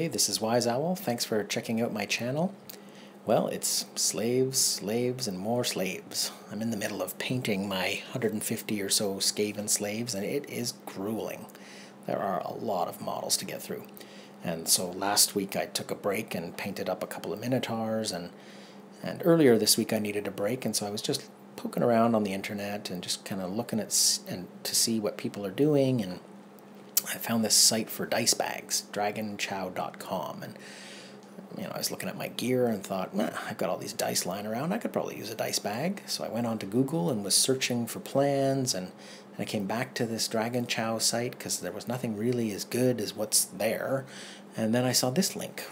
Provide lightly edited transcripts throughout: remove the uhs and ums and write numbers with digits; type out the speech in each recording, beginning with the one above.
Hey, this is Wise Owl. Thanks for checking out my channel. Well, it's slaves, slaves, and more slaves. I'm in the middle of painting my 150 or so Skaven slaves, and it is grueling. There are a lot of models to get through. And so last week I took a break and painted up a couple of Minotaurs, and earlier this week I needed a break, and so I was just poking around on the internet and just kind of looking at and to see what people are doing, and I found this site for dice bags, dragonchow.com, and I was looking at my gear and thought, I've got all these dice lying around, I could probably use a dice bag. So I went on to Google and was searching for plans, and I came back to this Dragon Chow site because there was nothing really as good as what's there. And then I saw this link,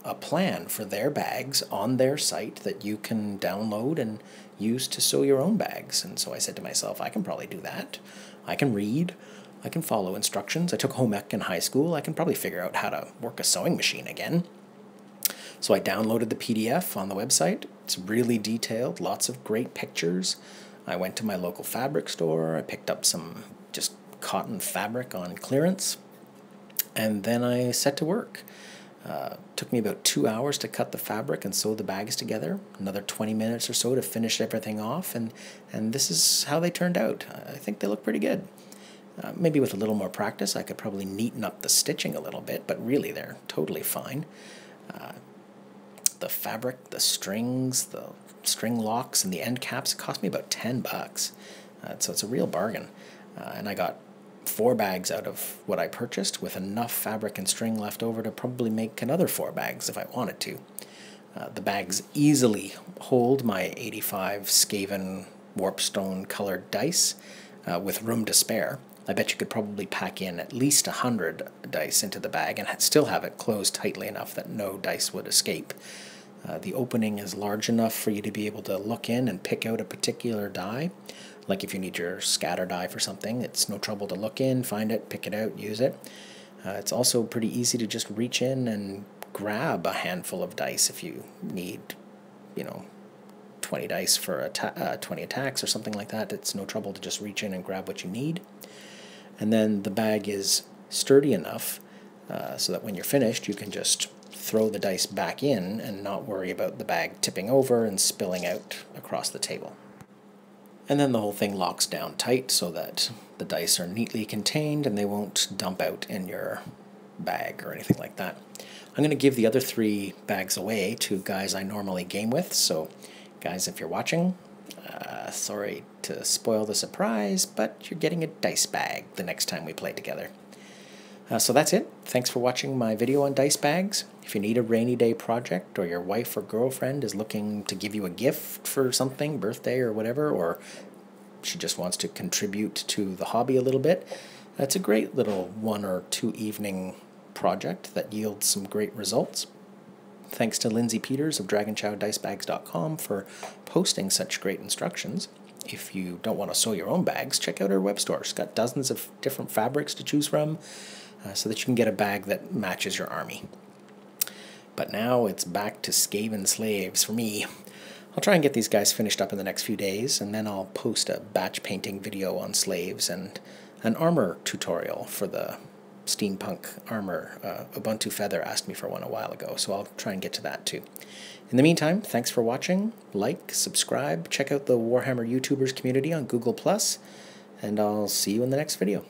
a plan for their bags on their site that you can download and use to sew your own bags. And so I said to myself, I can probably do that. I can read. I can follow instructions. I took home ec in high school. I can probably figure out how to work a sewing machine again. So I downloaded the PDF on the website. It's really detailed, lots of great pictures. I went to my local fabric store. I picked up some just cotton fabric on clearance. And then I set to work. Took me about 2 hours to cut the fabric and sew the bags together. Another 20 minutes or so to finish everything off. And this is how they turned out. I think they look pretty good. Maybe with a little more practice, I could probably neaten up the stitching a little bit, but really they're totally fine. The fabric, the strings, the string locks, and the end caps cost me about $10. So it's a real bargain. And I got 4 bags out of what I purchased, with enough fabric and string left over to probably make another 4 bags if I wanted to. The bags easily hold my 85 Skaven Warpstone colored dice with room to spare. I bet you could probably pack in at least 100 dice into the bag and still have it closed tightly enough that no dice would escape. The opening is large enough for you to be able to look in and pick out a particular die. Like if you need your scatter die for something, it's no trouble to look in, find it, pick it out, use it. It's also pretty easy to just reach in and grab a handful of dice if you need, 20 dice for 20 attacks or something like that. It's no trouble to just reach in and grab what you need. And then the bag is sturdy enough so that when you're finished, you can just throw the dice back in and not worry about the bag tipping over and spilling out across the table. And then the whole thing locks down tight so that the dice are neatly contained and they won't dump out in your bag or anything like that. I'm going to give the other 3 bags away to guys I normally game with, so guys, if you're watching, sorry to spoil the surprise, but you're getting a dice bag the next time we play together. So that's it. Thanks for watching my video on dice bags. If you need a rainy day project, or your wife or girlfriend is looking to give you a gift for something, birthday or whatever, or she just wants to contribute to the hobby a little bit, that's a great little 1 or 2 evening project that yields some great results. Thanks to Lindsay Peters of dragonchowdicebags.com for posting such great instructions. If you don't want to sew your own bags, check out her web store. She's got dozens of different fabrics to choose from so that you can get a bag that matches your army. But now it's back to Skaven Slaves for me. I'll try and get these guys finished up in the next few days, and then I'll post a batch painting video on slaves and an armor tutorial for the steampunk armor. Ubuntu Feather asked me for one a while ago, so I'll try and get to that too. In the meantime, thanks for watching. Like, subscribe, check out the Warhammer YouTubers community on Google+, and I'll see you in the next video.